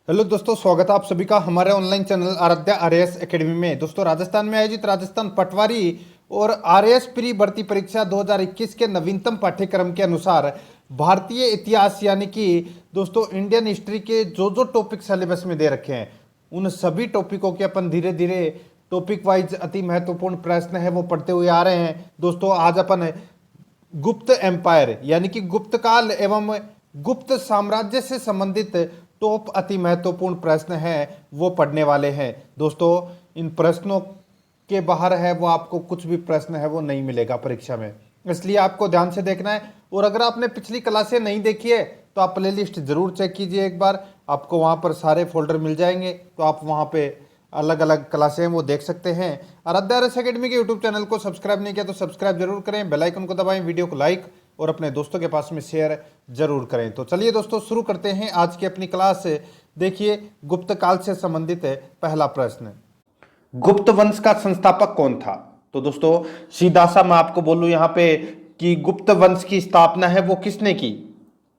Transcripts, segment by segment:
Hello दोस्तों, स्वागत है आप सभी का हमारे online channel Aaradhya RAS academy में। दोस्तों, राजस्थान में आयोजित राजस्थान पटवारी और आरएएस प्री भर्ती परीक्षा 2021 के नवीनतम पाठ्यक्रम के अनुसार भारतीय इतिहास यानी कि दोस्तों इंडियन हिस्ट्री के जो जो टॉपिक सिलेबस में दे रखे हैं उन सभी टॉपिकों के अपन धीरे धीरे टॉपिक वाइज अति महत्वपूर्ण प्रश्न है वो पढ़ते हुए आ रहे हैं। दोस्तों, आज अपन गुप्त एम्पायर यानी कि गुप्त काल एवं गुप्त साम्राज्य से संबंधित टॉप अति महत्वपूर्ण प्रश्न है वो पढ़ने वाले हैं। दोस्तों, इन प्रश्नों के बाहर है वो आपको कुछ भी प्रश्न है वो नहीं मिलेगा परीक्षा में, इसलिए आपको ध्यान से देखना है। और अगर आपने पिछली क्लासें नहीं देखी है तो आप प्लेलिस्ट जरूर चेक कीजिए एक बार, आपको वहाँ पर सारे फोल्डर मिल जाएंगे, तो आप वहाँ पे अलग अलग क्लासें वो देख सकते हैं। आराध्या आरएएस एकेडमी के यूट्यूब चैनल को सब्सक्राइब नहीं किया तो सब्सक्राइब जरूर करें, बेल आइकन को दबाएं, वीडियो को लाइक और अपने दोस्तों के पास में शेयर जरूर करें। तो चलिए दोस्तों, शुरू करते हैं आज की अपनी क्लास। देखिए, गुप्त काल से संबंधित है पहला प्रश्न, गुप्त वंश का संस्थापक कौन था? तो दोस्तों, सीधा सा मैं आपको बोलूं यहाँ पे कि गुप्त वंश की स्थापना है वो किसने की?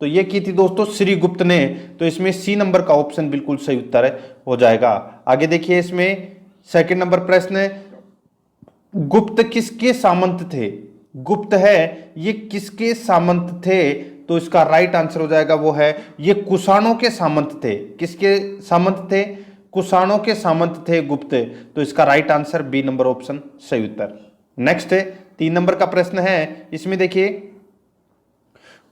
तो ये की थी दोस्तों श्री गुप्त ने। तो इसमें सी नंबर का ऑप्शन बिल्कुल सही उत्तर हो जाएगा। आगे देखिए, इसमें सेकंड नंबर प्रश्न है, गुप्त किसके सामंत थे? गुप्त है, ये किसके सामंत थे? तो इसका राइट आंसर हो जाएगा वो है ये कुषाणों के सामंत थे। किसके सामंत थे? कुषाणों के सामंत थे गुप्त। तो इसका right answer B number option सही उत्तर। नेक्स्ट है 3 नंबर का प्रश्न है, इसमें देखिए,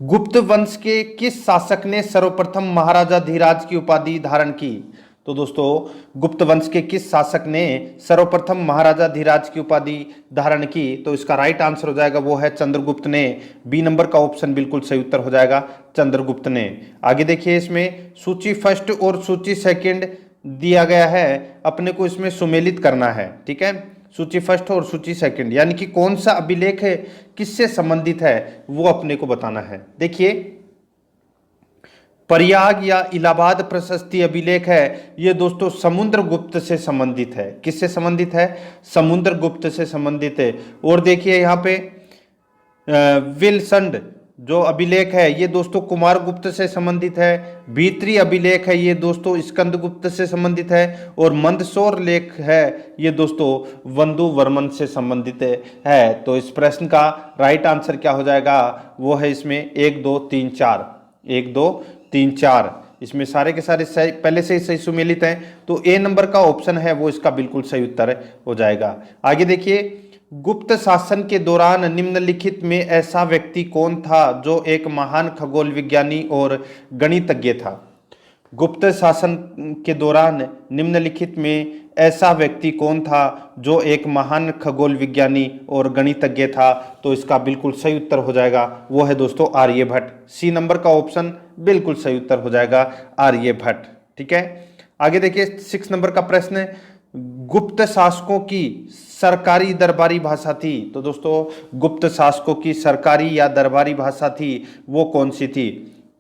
गुप्त वंश के किस शासक ने सर्वप्रथम महाराजा धीराज की उपाधि धारण की? तो दोस्तों, गुप्त वंश के किस शासक ने सर्वप्रथम महाराजा धीराज की उपाधि धारण की? तो इसका राइट आंसर हो जाएगा वो है चंद्रगुप्त ने। बी नंबर का ऑप्शन बिल्कुल सही उत्तर हो जाएगा, चंद्रगुप्त ने। आगे देखिए, इसमें सूची फर्स्ट और सूची सेकंड दिया गया है, अपने को इसमें सुमेलित करना है। ठीक है, सूची फर्स्ट और सूची सेकंड यानी कि कौन सा अभिलेख है किससे संबंधित है वो अपने को बताना है। देखिए, प्रयाग या इलाहाबाद प्रशस्ति अभिलेख है, ये दोस्तों समुद्रगुप्त से संबंधित है। किससे संबंधित है? समुद्रगुप्त से संबंधित है। और देखिए यहाँ पे विल्संड जो अभिलेख है ये दोस्तों कुमारगुप्त से संबंधित है। भीतरी अभिलेख है ये दोस्तों स्कंदगुप्त से संबंधित है। और मंदसौर लेख है ये दोस्तों वंदु वर्मन से संबंधित है। तो इस प्रश्न का राइट आंसर क्या हो जाएगा? वो है इसमें 1 2 3 4, 1 2 3 4, इसमें सारे के सारे सही पहले से ही सही सुमेलित हैं। तो ए नंबर का ऑप्शन है वो इसका बिल्कुल सही उत्तर हो जाएगा। आगे देखिए, गुप्त शासन के दौरान निम्नलिखित में ऐसा व्यक्ति कौन था जो एक महान खगोल विज्ञानी और गणितज्ञ था? गुप्त शासन के दौरान निम्नलिखित में ऐसा व्यक्ति कौन था जो एक महान खगोल विज्ञानी और गणितज्ञ था? तो इसका बिल्कुल सही उत्तर हो जाएगा वो है दोस्तों आर्यभट्ट। सी नंबर का ऑप्शन बिल्कुल सही उत्तर हो जाएगा आर्यभट्ट। ठीक है, आगे देखिए 6 नंबर का प्रश्न है, गुप्त शासकों की सरकारी दरबारी भाषा थी? तो दोस्तों, गुप्त शासकों की सरकारी या दरबारी भाषा थी वो कौन सी थी?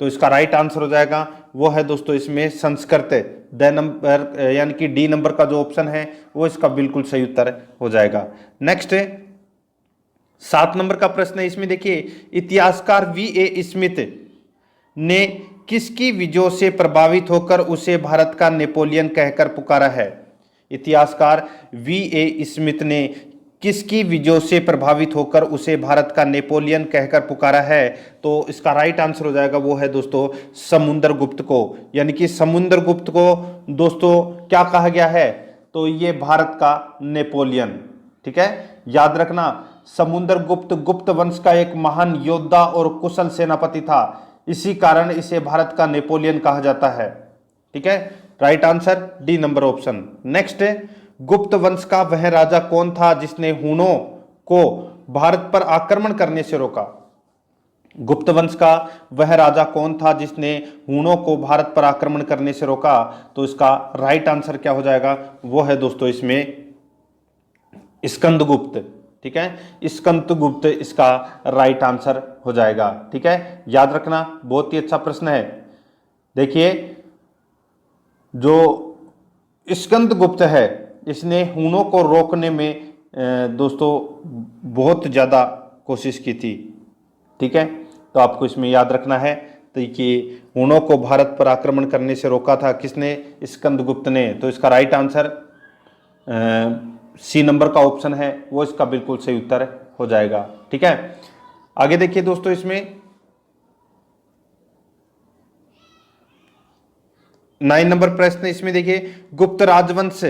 तो इसका राइट आंसर हो जाएगा वो है दोस्तों इसमें संस्कृत। द नंबर यानी कि डी नंबर का जो ऑप्शन है वो इसका बिल्कुल सही उत्तर हो जाएगा। नेक्स्ट है 7 नंबर का प्रश्न है, इसमें देखिए, इतिहासकार V.A. स्मिथ ने किसकी विजयों से प्रभावित होकर उसे भारत का नेपोलियन कहकर पुकारा है? इतिहासकार V.A. स्मिथ ने किसकी विजयों से प्रभावित होकर उसे भारत का नेपोलियन कहकर पुकारा है? तो इसका राइट आंसर हो जाएगा वो है दोस्तों समुद्रगुप्त को। यानी कि समुद्रगुप्त को दोस्तों क्या कहा गया है? तो ये भारत का नेपोलियन। ठीक है, याद रखना, समुद्रगुप्त गुप्त वंश का एक महान योद्धा और कुशल सेनापति था, इसी कारण इसे भारत का नेपोलियन कहा जाता है। ठीक है, right answer D number option. Next है, गुप्त वंश का वह राजा कौन था जिसने हुनों को भारत पर आक्रमण करने से रोका? गुप्त वंश का वह राजा कौन था जिसने हुनों को भारत पर आक्रमण करने से रोका? तो इसका राइट आंसर क्या हो जाएगा? वो है दोस्तों इसमें स्कंदगुप्त। ठीक है, स्कंदगुप्त इसका राइट आंसर हो जाएगा। ठीक है, याद रखना, बहुत ही अच्छा प्रश्न है। देखिए, जो स्कंदगुप्त है इसने हुनों को रोकने में दोस्तों बहुत ज़्यादा कोशिश की थी। ठीक है, तो आपको इसमें याद रखना है तो कि हुणों को भारत पर आक्रमण करने से रोका था किसने? स्कंदगुप्त ने। तो इसका राइट आंसर सी नंबर का ऑप्शन है वो इसका बिल्कुल सही उत्तर हो जाएगा। ठीक है, आगे देखिए दोस्तों, इसमें 9 नंबर प्रश्न, इसमें देखिए गुप्त राजवंश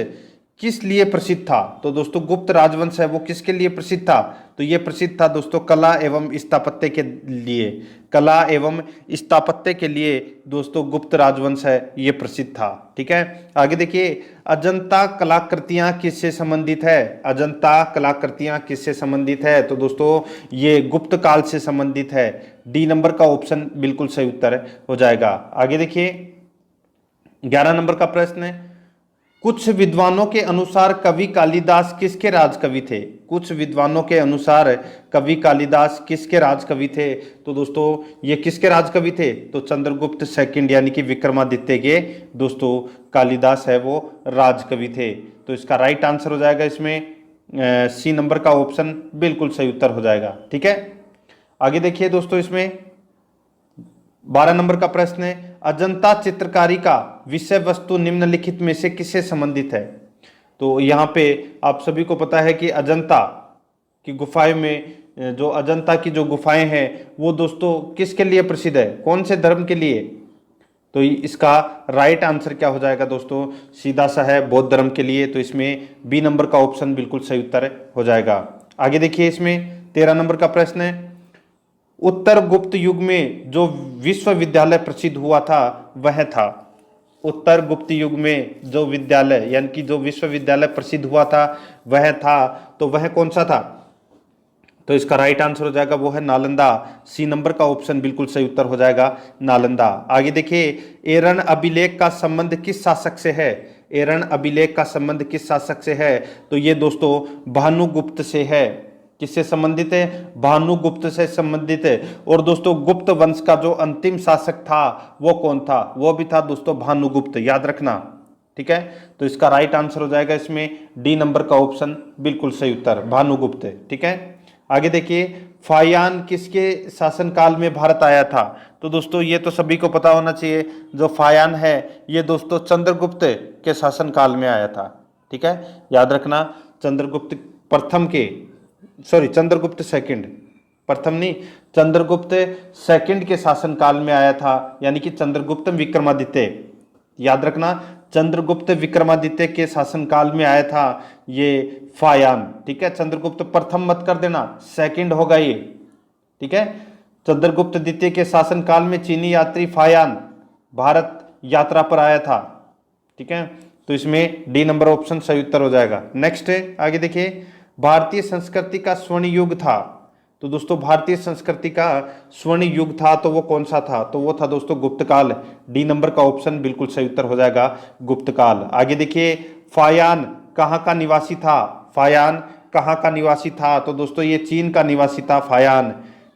किस लिए प्रसिद्ध था? तो दोस्तों गुप्त राजवंश है वो किसके लिए प्रसिद्ध था? तो ये प्रसिद्ध था दोस्तों कला एवं स्थापत्य के लिए। कला एवं स्थापत्य के लिए दोस्तों गुप्त राजवंश है ये प्रसिद्ध था। ठीक है, आगे देखिए अजंता कलाकृतियां किससे संबंधित है? अजंता कलाकृतियां किससे संबंधित है? तो दोस्तों ये गुप्त काल से संबंधित है। डी नंबर का ऑप्शन बिल्कुल सही उत्तर हो जाएगा। आगे देखिए 11 नंबर का प्रश्न है, कुछ विद्वानों के अनुसार कवि कालिदास किसके राजकवि थे? कुछ विद्वानों के अनुसार कवि कालिदास किसके राजकवि थे? तो दोस्तों ये किसके राजकवि थे? तो चंद्रगुप्त सेकंड यानी कि विक्रमादित्य के दोस्तों कालिदास है वो राजकवि थे। तो इसका राइट आंसर हो जाएगा इसमें सी नंबर का ऑप्शन बिल्कुल सही उत्तर हो जाएगा। ठीक है, आगे देखिए दोस्तों, इसमें 12 नंबर का प्रश्न है, अजंता चित्रकारी का विषय वस्तु निम्नलिखित में से किससे संबंधित है? तो यहाँ पे आप सभी को पता है कि अजंता की गुफाएं में जो अजंता की जो गुफाएं हैं वो दोस्तों किसके लिए प्रसिद्ध है? कौन से धर्म के लिए? तो इसका राइट आंसर क्या हो जाएगा दोस्तों? सीधा सा है, बौद्ध धर्म के लिए। तो इसमें बी नंबर का ऑप्शन बिल्कुल सही उत्तर हो जाएगा। आगे देखिए इसमें 13 नंबर का प्रश्न है, उत्तर गुप्त युग में जो विश्वविद्यालय प्रसिद्ध हुआ था वह था? उत्तर गुप्त युग में जो विद्यालय यानी कि जो विश्वविद्यालय प्रसिद्ध हुआ था वह था, तो वह कौन सा था? तो इसका राइट आंसर हो जाएगा वो है नालंदा। सी नंबर का ऑप्शन बिल्कुल सही उत्तर हो जाएगा, नालंदा। आगे देखिए एरन अभिलेख का संबंध किस शासक से है? एरन अभिलेख का संबंध किस शासक से है? तो ये दोस्तों भानुगुप्त से है। किससे संबंधित है? भानुगुप्त से संबंधित है। और दोस्तों गुप्त वंश का जो अंतिम शासक था वो कौन था? वो भी था दोस्तों भानुगुप्त, याद रखना। ठीक है, तो इसका राइट आंसर हो जाएगा इसमें डी नंबर का ऑप्शन बिल्कुल सही उत्तर, भानुगुप्त। ठीक है, आगे देखिए फायान किसके शासनकाल में भारत आया था? तो दोस्तों ये तो सभी को पता होना चाहिए, जो फायान है ये दोस्तों चंद्रगुप्त के शासनकाल में आया था। ठीक है, याद रखना, चंद्रगुप्त प्रथम के चंद्रगुप्त सेकंड, प्रथम नहीं, चंद्रगुप्त सेकंड के शासनकाल में आया था, यानी कि चंद्रगुप्त विक्रमादित्य। याद रखना, चंद्रगुप्त विक्रमादित्य के शासनकाल में आया था ये फायान। ठीक है, चंद्रगुप्त प्रथम मत कर देना, सेकंड होगा ये। ठीक है, चंद्रगुप्त द्वितीय के शासनकाल में चीनी यात्री फायान भारत यात्रा पर आया था। ठीक है, तो इसमें डी नंबर ऑप्शन सही उत्तर हो जाएगा। नेक्स्ट है, आगे देखिए भारतीय संस्कृति का स्वर्ण युग था। तो दोस्तों भारतीय संस्कृति का स्वर्ण युग था तो वो कौन सा था? तो वो था दोस्तों गुप्त काल। डी नंबर का ऑप्शन बिल्कुल सही उत्तर हो जाएगा, गुप्त काल। आगे देखिए फायान कहाँ का निवासी था? फायान कहाँ का निवासी था? तो दोस्तों ये चीन का निवासी था फायान।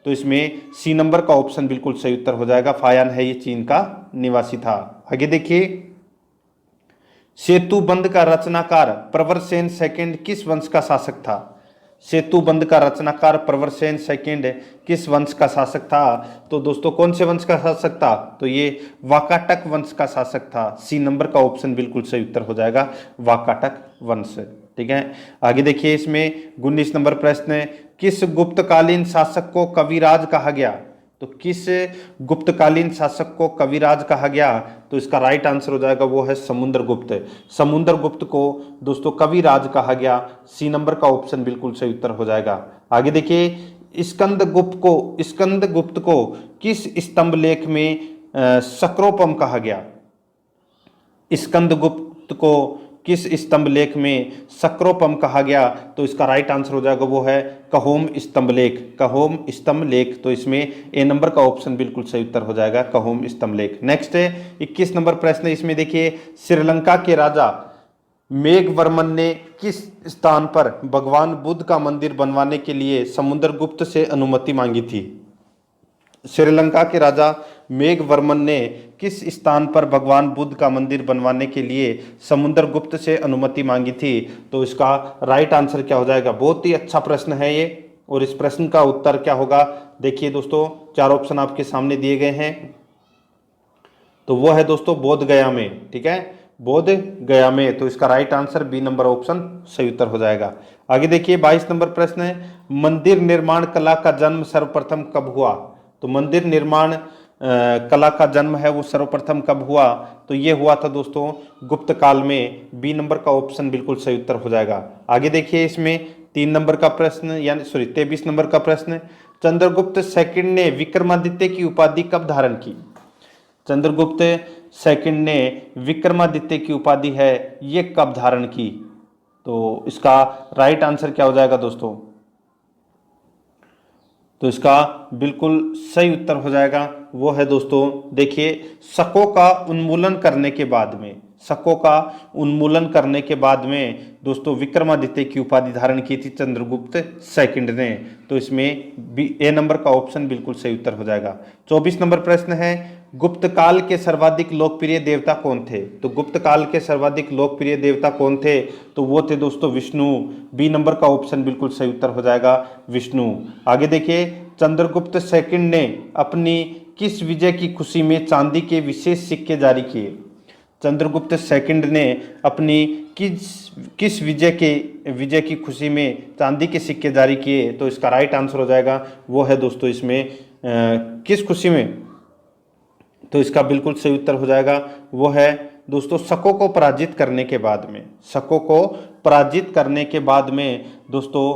तो इसमें सी नंबर का ऑप्शन बिल्कुल सही उत्तर हो जाएगा, फायान है ये चीन का निवासी था। आगे देखिए सेतुबंध का रचनाकार प्रवरसेन सेकंड किस वंश का शासक था? सेतुबंध का रचनाकार प्रवरसेन सेकंड किस वंश का शासक था? तो दोस्तों कौन से वंश का शासक था? तो ये वाकाटक वंश का शासक था। सी नंबर का ऑप्शन बिल्कुल सही उत्तर हो जाएगा, वाकाटक वंश। ठीक है, आगे देखिए इसमें 19 नंबर प्रश्न है, किस गुप्तकालीन शासक को कविराज कहा गया? तो किस गुप्तकालीन शासक को कविराज कहा गया? तो इसका राइट आंसर हो जाएगा वो है समुद्रगुप्त। समुद्रगुप्त को दोस्तों कविराज कहा गया। सी नंबर का ऑप्शन बिल्कुल सही उत्तर हो जाएगा। आगे देखिए स्कंदगुप्त को किस स्तंभ लेख में सक्रोपम कहा गया? स्कंदगुप्त को किस स्तंभ लेख में सक्रोपम कहा गया? तो इसका राइट आंसर हो जाएगा वो है कहोम स्तंभ लेख। कहोम स्तंभ लेख, तो इसमें ए नंबर का ऑप्शन बिल्कुल सही उत्तर हो जाएगा, कहोम स्तंभ लेख। नेक्स्ट है 21 नंबर प्रश्न, इसमें देखिए श्रीलंका के राजा मेघवर्मन ने किस स्थान पर भगवान बुद्ध का मंदिर बनवाने के लिए समुद्रगुप्त से अनुमति मांगी थी? श्रीलंका के राजा मेघवर्मन ने किस स्थान पर भगवान बुद्ध का मंदिर बनवाने के लिए समुद्रगुप्त से अनुमति मांगी थी? तो इसका राइट आंसर क्या हो जाएगा? बहुत ही अच्छा प्रश्न है ये, और इस प्रश्न का उत्तर क्या होगा? देखिए दोस्तों 4 ऑप्शन आपके सामने दिए गए हैं। तो वो है दोस्तों बोध गया में, ठीक है, बोध गया में। तो इसका right answer B number option सही उत्तर हो जाएगा। आगे देखिए 22 नंबर प्रश्न है, मंदिर निर्माण कला का जन्म सर्वप्रथम कब हुआ? तो मंदिर निर्माण कला का जन्म है वो सर्वप्रथम कब हुआ? तो ये हुआ था दोस्तों गुप्त काल में। बी नंबर का ऑप्शन बिल्कुल सही उत्तर हो जाएगा। आगे देखिए इसमें 3 नंबर का प्रश्न यानी 23 नंबर का प्रश्न, चंद्रगुप्त सेकंड ने विक्रमादित्य की उपाधि कब धारण की? चंद्रगुप्त सेकंड ने विक्रमादित्य की उपाधि है ये कब धारण की? तो इसका राइट आंसर क्या हो जाएगा दोस्तों? तो इसका बिल्कुल सही उत्तर हो जाएगा वो है दोस्तों, देखिए शकों का उन्मूलन करने के बाद में, शकों का उन्मूलन करने के बाद में दोस्तों विक्रमादित्य की उपाधि धारण की थी चंद्रगुप्त सेकंड ने। तो इसमें ए नंबर का ऑप्शन बिल्कुल सही उत्तर हो जाएगा। 24 नंबर प्रश्न है, गुप्त काल के सर्वाधिक लोकप्रिय देवता कौन थे? तो गुप्त काल के सर्वाधिक लोकप्रिय देवता कौन थे? तो वो थे दोस्तों विष्णु। बी नंबर का ऑप्शन बिल्कुल सही उत्तर हो जाएगा विष्णु। आगे देखिए, चंद्रगुप्त सेकंड ने अपनी किस विजय की खुशी में चांदी के विशेष सिक्के जारी किए? चंद्रगुप्त सेकंड ने अपनी किस विजय की खुशी में चांदी के सिक्के जारी किए? तो इसका राइट आंसर हो जाएगा वो है दोस्तों इसमें किस खुशी में? तो इसका बिल्कुल सही उत्तर हो जाएगा वो है दोस्तों शकों को पराजित करने के बाद में। शकों को पराजित करने के बाद में दोस्तों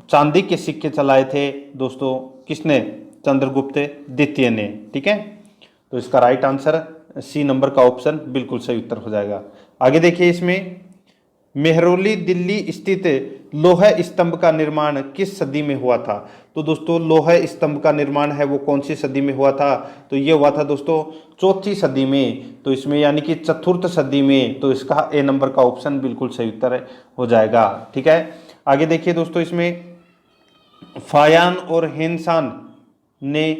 चांदी के सिक्के चलाए थे दोस्तों किसने? चंद्रगुप्त द्वितीय ने, ठीक है। तो इसका राइट आंसर सी नंबर का ऑप्शन बिल्कुल सही उत्तर हो जाएगा। आगे देखिए इसमें, मेहरौली दिल्ली स्थित लोह स्तंभ का निर्माण किस सदी में हुआ था? तो दोस्तों लोह स्तंभ का निर्माण है वो कौन सी सदी में हुआ था? तो ये हुआ था दोस्तों चौथी सदी में। तो इसमें यानी कि चतुर्थ सदी में। तो इसका ए नंबर का ऑप्शन बिल्कुल सही उत्तर हो जाएगा, ठीक है। आगे देखिए दोस्तों इसमें, फायान और हेनसान ने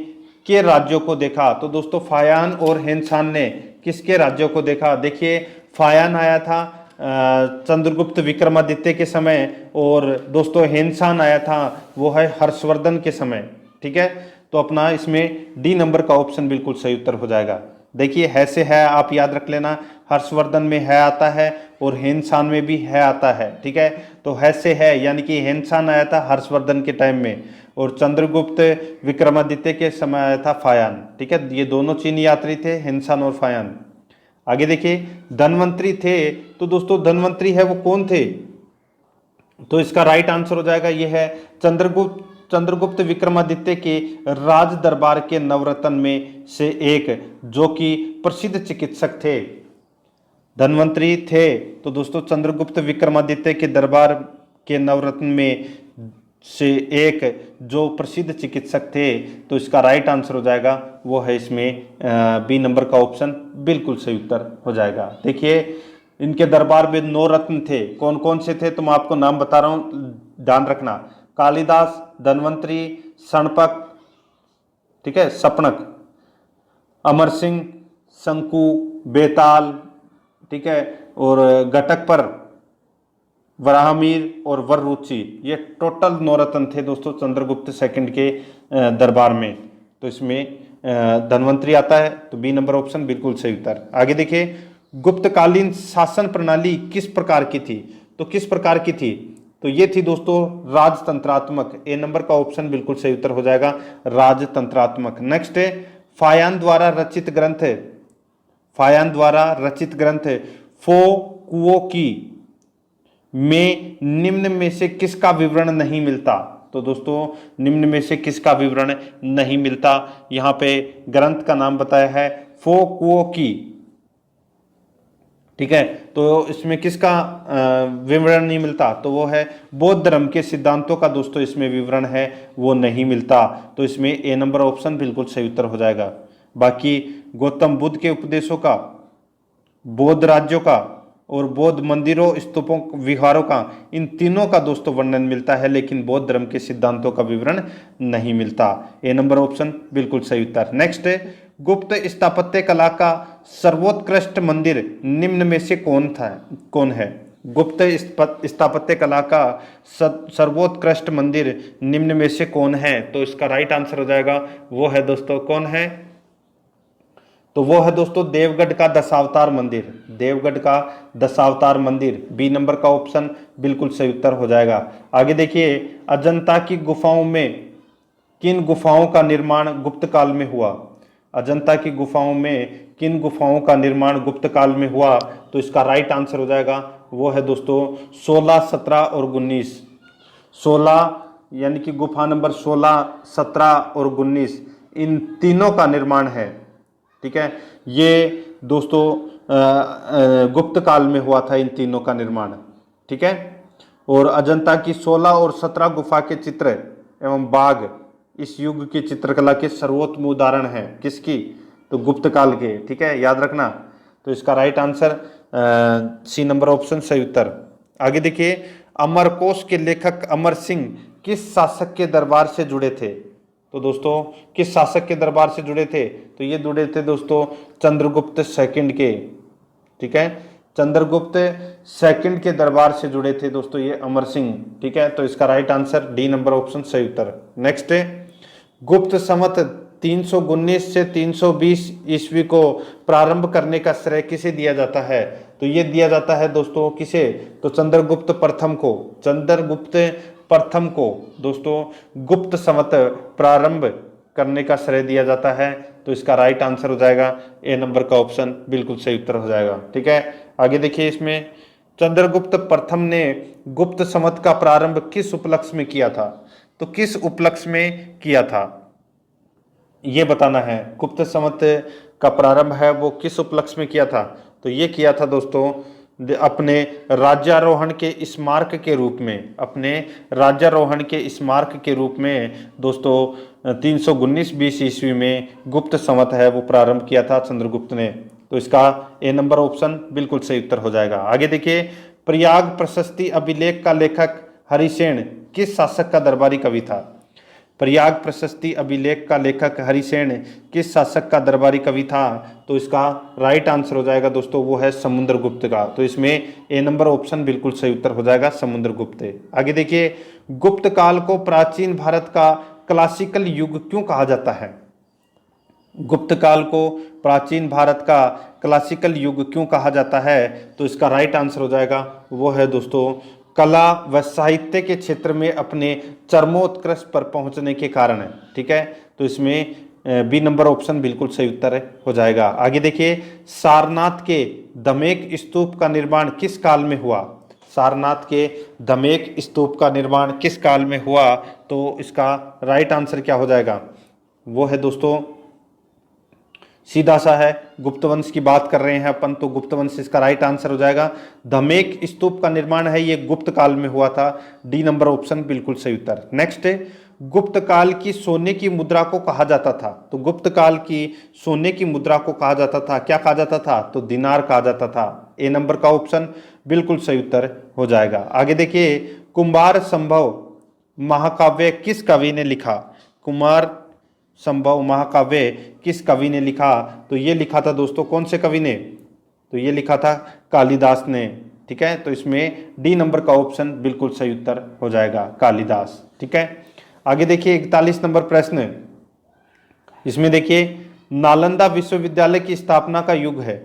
के राज्यों को देखा? तो दोस्तों फायान और हेनसान ने किसके राज्यों को देखा? देखिए फायान आया था चंद्रगुप्त विक्रमादित्य के समय, और दोस्तों हेनसान आया था वो है हर्षवर्धन के समय, ठीक है। तो अपना इसमें डी नंबर का ऑप्शन बिल्कुल सही उत्तर हो जाएगा। देखिए है से है आप याद रख लेना, हर्षवर्धन में है आता है और हेनसान में भी है आता है, ठीक है। तो है से है यानी कि हेनसान आया था हर्षवर्धन के टाइम में, और चंद्रगुप्त विक्रमादित्य के समय आया था फायान, ठीक है। ये दोनों चीनी यात्री थे, हेनसान और फायान। आगे देखिए, धनवंतरी थे। तो दोस्तों धनवंतरी है वो कौन थे? तो इसका राइट आंसर हो जाएगा ये है चंद्रगुप्त विक्रमादित्य के राज दरबार के नवरत्न में से एक, जो कि प्रसिद्ध चिकित्सक थे। धनवंतरी थे तो दोस्तों चंद्रगुप्त विक्रमादित्य के दरबार के नवरत्न में से एक जो प्रसिद्ध चिकित्सक थे। तो इसका राइट आंसर हो जाएगा वो है इसमें बी नंबर का ऑप्शन बिल्कुल सही उत्तर हो जाएगा। देखिए इनके दरबार में 9 रत्न थे, कौन कौन से थे तो मैं आपको नाम बता रहा हूँ, ध्यान रखना। कालिदास, धन्वंतरी, सणपक, ठीक है, सपनक, अमर सिंह, शंकु, बेताल, ठीक है, और घटक पर, वराहमीर और वररुचि। ये टोटल 9 रत्न थे दोस्तों चंद्रगुप्त सेकंड के दरबार में। तो इसमें धन्वंतरी आता है, तो बी नंबर ऑप्शन बिल्कुल सही उत्तर। आगे देखिए, गुप्तकालीन शासन प्रणाली किस प्रकार की थी? तो किस प्रकार की थी? तो ये थी दोस्तों राजतंत्रात्मक। ए नंबर का ऑप्शन बिल्कुल सही उत्तर हो जाएगा, राजतंत्रात्मक। नेक्स्ट है, फायान द्वारा रचित ग्रंथ फो कुओ की में निम्न में से किसका विवरण नहीं मिलता? तो दोस्तों निम्न में से किसका विवरण नहीं मिलता? यहां पे ग्रंथ का नाम बताया है फो कुओ की, ठीक है। तो इसमें किसका विवरण नहीं मिलता? तो वो है बौद्ध धर्म के सिद्धांतों का दोस्तों इसमें विवरण है वो नहीं मिलता। तो इसमें ए नंबर ऑप्शन बिल्कुल सही उत्तर हो जाएगा। बाकी गौतम बुद्ध के उपदेशों का, बौद्ध राज्यों का और बौद्ध मंदिरों, स्तूपों, विहारों का, इन तीनों का दोस्तों वर्णन मिलता है, लेकिन बौद्ध धर्म के सिद्धांतों का विवरण नहीं मिलता। ए नंबर ऑप्शन बिल्कुल सही उत्तर। नेक्स्ट है, गुप्त स्थापत्य कला का सर्वोत्कृष्ट मंदिर निम्न में से कौन है? गुप्त स्थापत्य कला का सर्वोत्कृष्ट मंदिर निम्न में से कौन है? तो इसका राइट आंसर हो जाएगा वो है दोस्तों कौन है? तो वो है दोस्तों देवगढ़ का दशावतार मंदिर, देवगढ़ का दशावतार मंदिर, बी नंबर का ऑप्शन बिल्कुल सही उत्तर हो जाएगा। आगे देखिए, अजंता की गुफाओं में किन गुफाओं का निर्माण गुप्त काल में हुआ? अजंता की गुफाओं में किन गुफाओं का निर्माण गुप्त काल में हुआ? तो इसका राइट आंसर हो जाएगा वो है दोस्तों 16, 17 और 19। 16 यानी कि गुफा नंबर 16, 17 और 19 इन तीनों का निर्माण है। ठीक है, ये दोस्तों गुप्त काल में हुआ था इन तीनों का निर्माण। ठीक है, और अजंता की 16 और 17 गुफा के चित्र एवं बाग इस युग की चित्रकला के सर्वोत्तम उदाहरण है किसकी? तो गुप्त काल के। ठीक है, याद रखना। तो इसका right answer C number option सही उत्तर। आगे देखिए, अमरकोश के लेखक अमर सिंह किस शासक के दरबार से जुड़े थे? तो दोस्तों किस शासक के दरबार से जुड़े थे? तो ये जुड़े थे दोस्तों चंद्रगुप्त सेकंड के। ठीक है, चंद्रगुप्त सेकंड के दरबार से जुड़े थे दोस्तों ये अमर सिंह। ठीक है, तो इसका right answer D number option सही उत्तर। नेक्स्ट है, गुप्त संवत 319 से 320 ईस्वी को प्रारंभ करने का श्रेय किसे दिया जाता है? तो ये दिया जाता है दोस्तों किसे? तो चंद्रगुप्त प्रथम को। चंद्रगुप्त प्रथम को दोस्तों गुप्त संवत प्रारंभ करने का श्रेय दिया जाता है। तो इसका राइट आंसर हो जाएगा ए नंबर का ऑप्शन बिल्कुल सही उत्तर हो जाएगा। ठीक है, आगे देखिए, इसमें चंद्रगुप्त प्रथम ने गुप्त संवत का प्रारंभ किस उपलक्ष्य में किया था? तो किस उपलक्ष्य में किया था ये बताना है। गुप्त संवत का प्रारंभ है वो किस उपलक्ष्य में किया था? तो ये किया था दोस्तों अपने राज्यारोहण के स्मारक के रूप में, अपने राज्यारोहण के स्मारक के रूप में दोस्तों 319 ईस्वी में गुप्त संवत है वो प्रारंभ किया था चंद्रगुप्त ने। तो इसका ए नंबर ऑप्शन बिल्कुल सही उत्तर हो जाएगा। आगे देखिए, प्रयाग प्रशस्ति अभिलेख का लेखक हरिसेन किस शासक का दरबारी कवि था? प्रयाग प्रशस्ति अभिलेख का लेखक हरिसेन किस शासक का दरबारी कवि था? तो इसका राइट आंसर हो जाएगा दोस्तों वो है समुद्रगुप्त का। तो इसमें ए नंबर ऑप्शन बिल्कुल सही उत्तर हो जाएगा समुद्रगुप्त। आगे देखिए, गुप्त काल को प्राचीन भारत का क्लासिकल युग क्यों कहा जाता है? गुप्त काल को प्राचीन भारत का क्लासिकल युग क्यों कहा जाता है? तो इसका राइट आंसर हो जाएगा वो है दोस्तों कला व साहित्य के क्षेत्र में अपने चरमोत्कर्ष पर पहुंचने के कारण है। ठीक है, तो इसमें बी नंबर ऑप्शन बिल्कुल सही उत्तर हो जाएगा। आगे देखिए, सारनाथ के दमेक स्तूप का निर्माण किस काल में हुआ? सारनाथ के दमेक स्तूप का निर्माण किस काल में हुआ? तो इसका राइट आंसर क्या हो जाएगा? वो है दोस्तों सीधा सा है, गुप्त वंश की बात कर रहे हैं अपन, तो गुप्त वंश इसका राइट आंसर हो जाएगा। धमेक स्तूप का निर्माण है ये गुप्त काल में हुआ था, डी नंबर ऑप्शन बिल्कुल सही उत्तर। नेक्स्ट है, गुप्त काल की सोने की मुद्रा को कहा जाता था? तो गुप्त काल की सोने की मुद्रा को कहा जाता था, क्या कहा जाता था? तो दिनार कहा जाता था। ए नंबर का ऑप्शन बिल्कुल सही उत्तर हो जाएगा। आगे देखिए, कुमार संभव महाकाव्य किस कवि ने लिखा? कुमार संभव महाकाव्य किस कवि ने लिखा? तो ये लिखा था दोस्तों कौन से कवि ने? तो ये लिखा था कालिदास ने। ठीक है, तो इसमें डी नंबर का ऑप्शन बिल्कुल सही उत्तर हो जाएगा कालिदास। ठीक है, आगे देखिए 41 नंबर प्रश्न, इसमें देखिए नालंदा विश्वविद्यालय की स्थापना का युग है।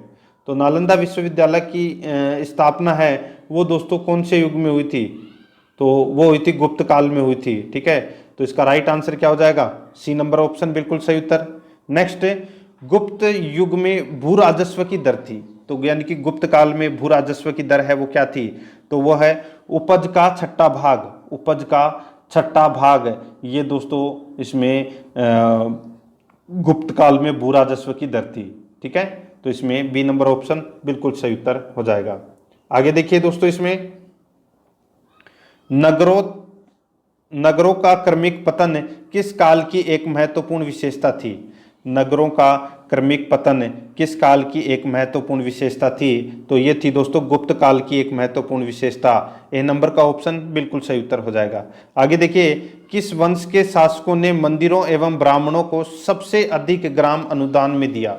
तो नालंदा विश्वविद्यालय की स्थापना है वो दोस्तों कौन से युग में हुई थी? तो वो हुई थी गुप्त काल में हुई थी। ठीक है, तो इसका राइट आंसर क्या हो जाएगा? सी नंबर ऑप्शन बिल्कुल सही उत्तर। नेक्स्ट, गुप्त युग में भू राजस्व की दर थी, तो यानी कि गुप्त काल में भू राजस्व की दर है वो क्या थी? तो वो है उपज का छठा भाग, उपज का छठा भाग। ये दोस्तों इसमें गुप्त काल में भू राजस्व की दर थी। ठीक है, तो इसमें बी नंबर ऑप्शन बिल्कुल सही उत्तर हो जाएगा। आगे देखिए दोस्तों, इसमें नगरों का क्रमिक पतन किस काल की एक महत्वपूर्ण विशेषता थी? नगरों का क्रमिक पतन किस काल की एक महत्वपूर्ण विशेषता थी? तो ये थी दोस्तों गुप्त काल की एक महत्वपूर्ण विशेषता। ए नंबर का ऑप्शन बिल्कुल सही उत्तर हो जाएगा। आगे देखिए, किस वंश के शासकों ने मंदिरों एवं ब्राह्मणों को सबसे अधिक ग्राम अनुदान में दिया?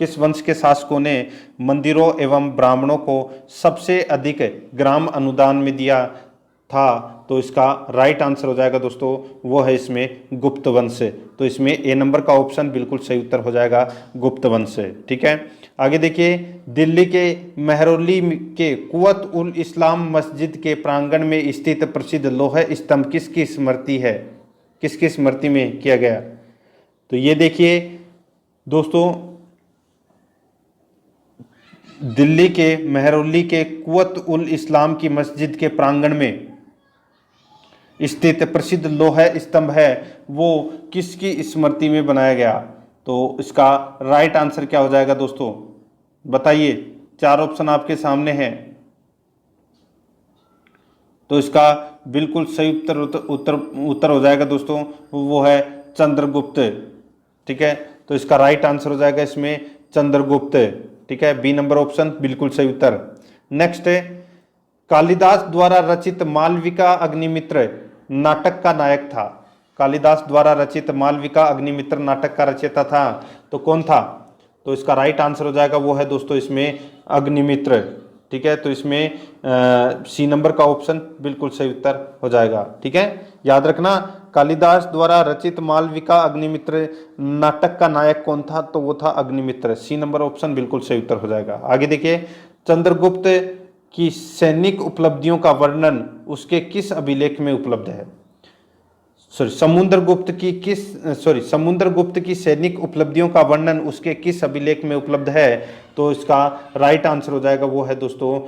किस वंश के शासकों ने मंदिरों एवं ब्राह्मणों को सबसे अधिक ग्राम अनुदान में दिया था, तो इसका राइट आंसर हो जाएगा दोस्तों वो है इसमें गुप्त वंश। तो इसमें ए नंबर का ऑप्शन बिल्कुल सही उत्तर हो जाएगा गुप्त वंश। ठीक है, आगे देखिए, दिल्ली के मेहरौली के कुवत उल इस्लाम मस्जिद के प्रांगण में स्थित प्रसिद्ध लोह स्तंभ किसकी स्मृति है, किसकी स्मृति में किया गया? तो ये देखिए दोस्तों, दिल्ली के मेहरौली के कुवत उल इस्लाम की मस्जिद के प्रांगण में स्थित प्रसिद्ध लोह स्तंभ है, वो किसकी स्मृति में बनाया गया? तो इसका राइट आंसर क्या हो जाएगा दोस्तों, बताइए। 4 ऑप्शन आपके सामने हैं। तो इसका बिल्कुल सही उत्तर हो जाएगा दोस्तों, वो है चंद्रगुप्त। ठीक है, तो इसका राइट आंसर हो जाएगा इसमें चंद्रगुप्त। ठीक है, बी नंबर ऑप्शन बिल्कुल सही उत्तर। नेक्स्ट है, कालिदास द्वारा रचित मालविका अग्निमित्र नाटक का नायक था। कालिदास द्वारा रचित मालविका अग्निमित्र नाटक का रचयिता था, तो कौन था? तो इसका राइट आंसर हो जाएगा वो है दोस्तों इसमें अग्निमित्र। ठीक है, तो इसमें सी नंबर का ऑप्शन बिल्कुल सही उत्तर हो जाएगा। ठीक है, याद रखना, कालिदास द्वारा रचित मालविका अग्निमित्र नाटक का नायक कौन था? तो वो था अग्निमित्र। सी नंबर ऑप्शन बिल्कुल सही उत्तर हो जाएगा। आगे देखिए, चंद्रगुप्त की सैनिक उपलब्धियों का वर्णन उसके किस अभिलेख में उपलब्ध है? समुद्रगुप्त की सैनिक उपलब्धियों का वर्णन उसके किस अभिलेख में उपलब्ध है? तो इसका राइट आंसर हो जाएगा वो है दोस्तों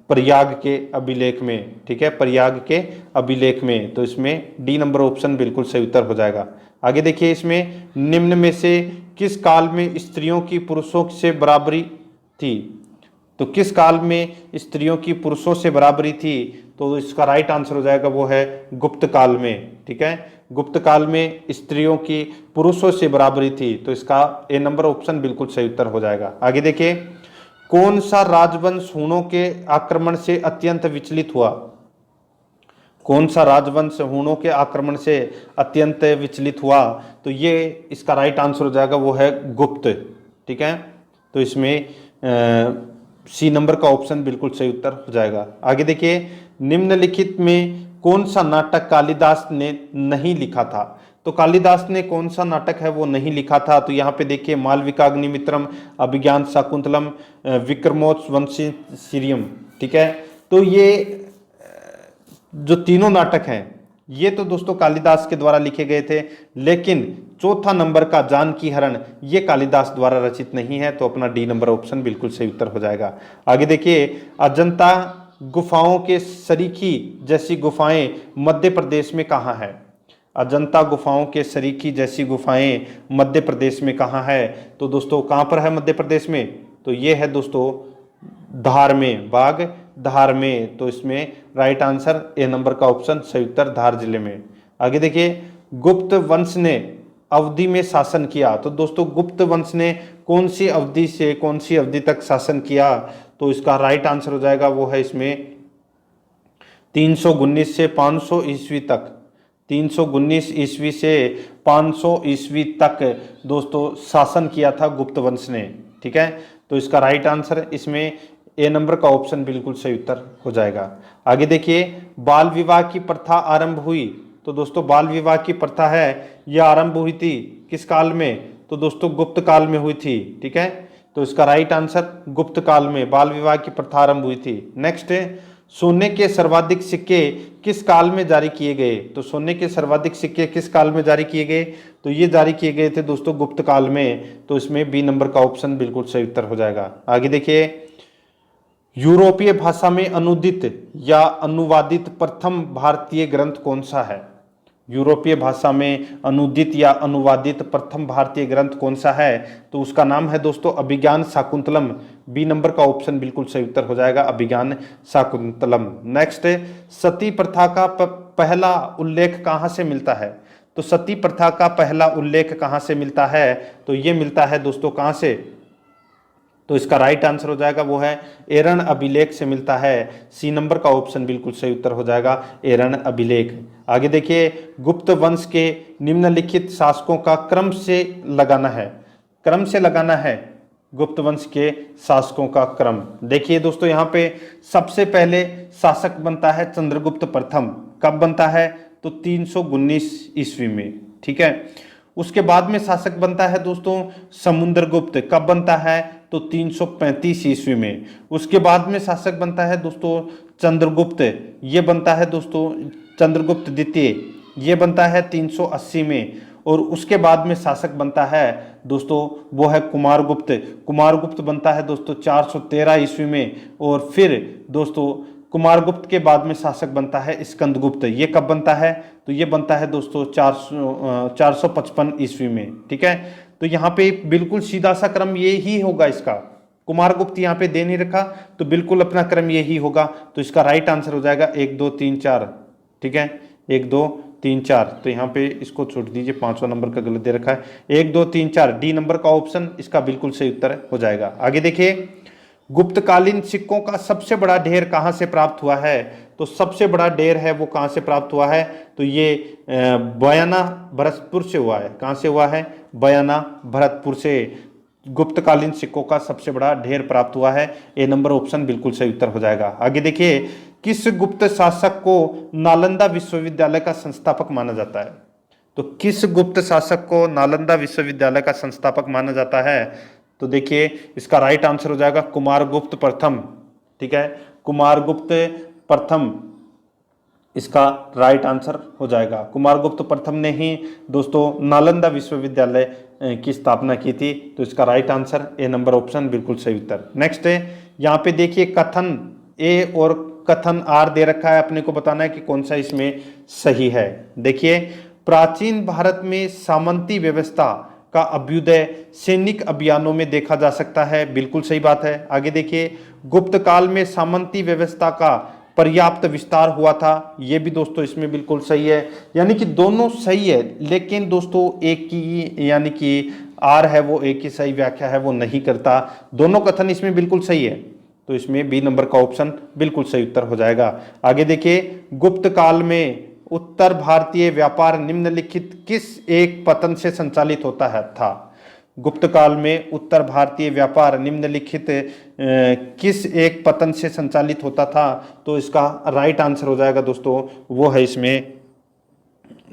प्रयाग के अभिलेख में। ठीक है, प्रयाग के अभिलेख में। तो इसमें डी नंबर ऑप्शन बिल्कुल सही उत्तर हो जाएगा। आगे देखिए, इसमें निम्न में से किस काल में स्त्रियों की पुरुषों से बराबरी थी? तो किस काल में स्त्रियों की पुरुषों से बराबरी थी? तो इसका राइट आंसर हो जाएगा वो है गुप्त काल में। ठीक है, गुप्त काल में स्त्रियों की पुरुषों से बराबरी थी, तो इसका ए नंबर ऑप्शन बिल्कुल सही उत्तर हो जाएगा। आगे देखिए, कौन सा राजवंश हूणों के आक्रमण से अत्यंत विचलित हुआ? कौन सा राजवंश हूणों के आक्रमण से अत्यंत विचलित हुआ? तो ये इसका राइट आंसर हो जाएगा वो है गुप्त। ठीक है, तो इसमें सी नंबर का ऑप्शन बिल्कुल सही उत्तर हो जाएगा। आगे देखिए, निम्नलिखित में कौन सा नाटक कालिदास ने नहीं लिखा था? तो कालिदास ने कौन सा नाटक है वो नहीं लिखा था? तो यहाँ पे देखिए, मालविका अग्निमित्रम, अभिज्ञान शाकुंतलम, विक्रमोर्वशीयम। ठीक है, तो ये जो तीनों नाटक हैं ये तो दोस्तों कालिदास के द्वारा लिखे गए थे, लेकिन चौथा नंबर का जानकी हरण ये कालिदास द्वारा रचित नहीं है, तो अपना डी नंबर ऑप्शन बिल्कुल सही उत्तर हो जाएगा। आगे देखिए, अजंता गुफाओं के सरीखी जैसी गुफाएं मध्य प्रदेश में कहाँ है? अजंता गुफाओं के सरीखी जैसी गुफाएं मध्य प्रदेश में कहाँ है? तो दोस्तों कहाँ पर है मध्य प्रदेश में? तो ये है दोस्तों धार में, बाग धार में। तो इसमें राइट आंसर ए नंबर का ऑप्शन सही उत्तर धार जिले में। आगे देखिए, गुप्त वंश ने अवधि में शासन किया। तो दोस्तों गुप्त वंश ने कौन सी अवधि से कौन सी अवधि तक शासन किया? तो इसका राइट आंसर हो जाएगा वो है इसमें 319 से 500 ईस्वी तक। 319 ईस्वी से 500 ईस्वी तक दोस्तों शासन किया था गुप्त वंश ने। ठीक है, तो इसका राइट आंसर इसमें ए नंबर का ऑप्शन बिल्कुल सही उत्तर हो जाएगा। आगे देखिए, बाल विवाह की प्रथा आरंभ हुई। तो दोस्तों बाल विवाह की प्रथा है यह आरंभ हुई थी किस काल में? तो दोस्तों गुप्त काल में हुई थी। ठीक है, तो इसका राइट आंसर गुप्त काल में बाल विवाह की प्रथा आरंभ हुई थी। नेक्स्ट है, सोने के सर्वाधिक सिक्के किस काल में जारी किए गए? तो सोने के सर्वाधिक सिक्के किस काल में जारी किए गए? तो ये जारी किए गए थे दोस्तों गुप्त काल में। तो इसमें बी नंबर का ऑप्शन बिल्कुल सही उत्तर हो जाएगा। आगे देखिए, यूरोपीय भाषा में अनुदित या अनुवादित प्रथम भारतीय ग्रंथ कौन सा है? यूरोपीय भाषा में अनुदित या अनुवादित प्रथम भारतीय ग्रंथ कौन सा है? तो उसका नाम है दोस्तों अभिज्ञान शाकुंतलम। बी नंबर का ऑप्शन बिल्कुल सही उत्तर हो जाएगा अभिज्ञान शाकुंतलम। नेक्स्ट, सती प्रथा का पहला उल्लेख कहाँ से मिलता है? तो सती प्रथा का पहला उल्लेख कहाँ से मिलता है? तो ये मिलता है दोस्तों कहाँ से? तो इसका राइट आंसर हो जाएगा वो है एरन अभिलेख से मिलता है। सी नंबर का ऑप्शन बिल्कुल सही उत्तर हो जाएगा एरन अभिलेख। आगे देखिए, गुप्त वंश के निम्नलिखित शासकों का क्रम से लगाना है। क्रम से लगाना है गुप्त वंश के शासकों का क्रम। देखिए दोस्तों, यहाँ पे सबसे पहले शासक बनता है चंद्रगुप्त प्रथम। कब बनता है? तो 319 ईस्वी में। ठीक है। उसके बाद में शासक बनता है दोस्तों समुद्रगुप्त। कब बनता है? तो 335 ईस्वी में। उसके बाद में शासक बनता है दोस्तों चंद्रगुप्त। ये बनता है दोस्तों चंद्रगुप्त द्वितीय। ये बनता है 380 में। और उसके बाद में शासक बनता है दोस्तों वो है कुमारगुप्त। कुमारगुप्त बनता है दोस्तों 413 ईस्वी में। और फिर दोस्तों कुमारगुप्त के बाद में शासक बनता है स्कंदगुप्त। ये कब बनता है? तो ये बनता है दोस्तों 455 ईस्वी में। ठीक है। तो यहाँ पे बिल्कुल सीधा सा क्रम ये ही होगा इसका। कुमारगुप्त यहाँ पे दे नहीं रखा तो बिल्कुल अपना क्रम यही होगा। तो इसका राइट आंसर हो जाएगा 1 2 3 4। ठीक है, 1 2 3 4। तो यहाँ पे इसको छोड़ दीजिए, 5वां नंबर का गलत दे रखा है। 1 2 3 4 डी नंबर का ऑप्शन इसका बिल्कुल सही उत्तर हो जाएगा। आगे देखिए, गुप्तकालीन सिक्कों का सबसे बड़ा ढेर कहाँ से प्राप्त हुआ है? तो सबसे बड़ा ढेर है वो कहाँ से प्राप्त हुआ है? तो ये बयाना भरतपुर से हुआ है। कहाँ से हुआ है? बयाना भरतपुर से गुप्तकालीन सिक्कों का सबसे बड़ा ढेर प्राप्त हुआ है। ए नंबर ऑप्शन बिल्कुल सही उत्तर हो जाएगा। आगे देखिए, किस गुप्त शासक को नालंदा विश्वविद्यालय का संस्थापक माना जाता है? तो किस गुप्त शासक को नालंदा विश्वविद्यालय का संस्थापक माना जाता है? तो देखिए इसका राइट आंसर हो जाएगा कुमारगुप्त प्रथम। ठीक है, कुमारगुप्त प्रथम इसका राइट आंसर हो जाएगा। कुमारगुप्त प्रथम ने ही दोस्तों नालंदा विश्वविद्यालय की स्थापना की थी। तो इसका right answer A number option बिल्कुल सही उत्तर। नेक्स्ट है, यहाँ पे देखिए कथन ए और कथन आर दे रखा है। अपने को बताना है कि कौन सा इसमें सही है। देखिए, प्राचीन भारत में सामंती व्यवस्था का अभ्युदय सैनिक अभियानों में देखा जा सकता है। बिल्कुल सही बात है। आगे देखिए, गुप्त काल में सामंती व्यवस्था का पर्याप्त विस्तार हुआ था। ये भी दोस्तों इसमें बिल्कुल सही है। यानी कि दोनों सही है, लेकिन दोस्तों एक की यानी कि आर है वो एक की सही व्याख्या है वो नहीं करता। दोनों कथन इसमें बिल्कुल सही है। तो इसमें बी नंबर का ऑप्शन बिल्कुल सही उत्तर हो जाएगा। आगे देखिए, गुप्त काल में उत्तर भारतीय व्यापार निम्नलिखित किस एक पतन से संचालित होता है था? गुप्त काल में उत्तर भारतीय व्यापार निम्नलिखित किस एक पतन से संचालित होता था? तो इसका राइट आंसर हो जाएगा दोस्तों वो है इसमें,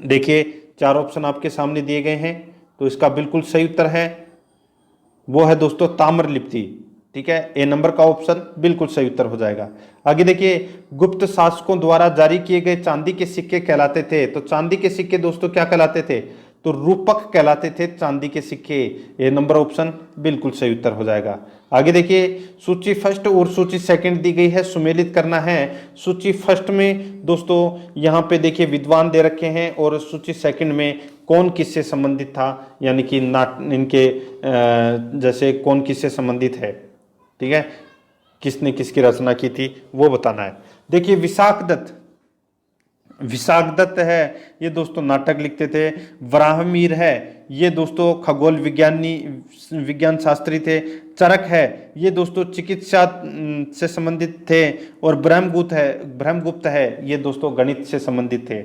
देखिए 4 ऑप्शन आपके सामने दिए गए हैं। तो इसका बिल्कुल सही उत्तर है वो है दोस्तों ताम्रलिप्ति। ठीक है, ए नंबर का ऑप्शन बिल्कुल सही उत्तर हो जाएगा। आगे देखिए, गुप्त शासकों द्वारा जारी किए गए चांदी के सिक्के कहलाते थे। तो चांदी के सिक्के दोस्तों क्या कहलाते थे? तो रूपक कहलाते थे चांदी के सिक्के। ए नंबर ऑप्शन बिल्कुल सही उत्तर हो जाएगा। आगे देखिए, सूची फर्स्ट और सूची सेकंड दी गई है, सुमेलित करना है। सूची फर्स्ट में दोस्तों यहाँ पे देखिए विद्वान दे रखे हैं और सूची सेकंड में कौन किससे संबंधित था, यानी कि इनके जैसे कौन किससे संबंधित है। ठीक है, किसने किसकी रचना की थी वो बताना है। देखिए, विशाख दत्त है, ये दोस्तों नाटक लिखते थे। वराहमिहिर है, ये दोस्तों खगोल विज्ञान शास्त्री थे। चरक है, ये दोस्तों चिकित्सा से संबंधित थे। और ब्रह्मगुप्त है, ये दोस्तों गणित से संबंधित थे।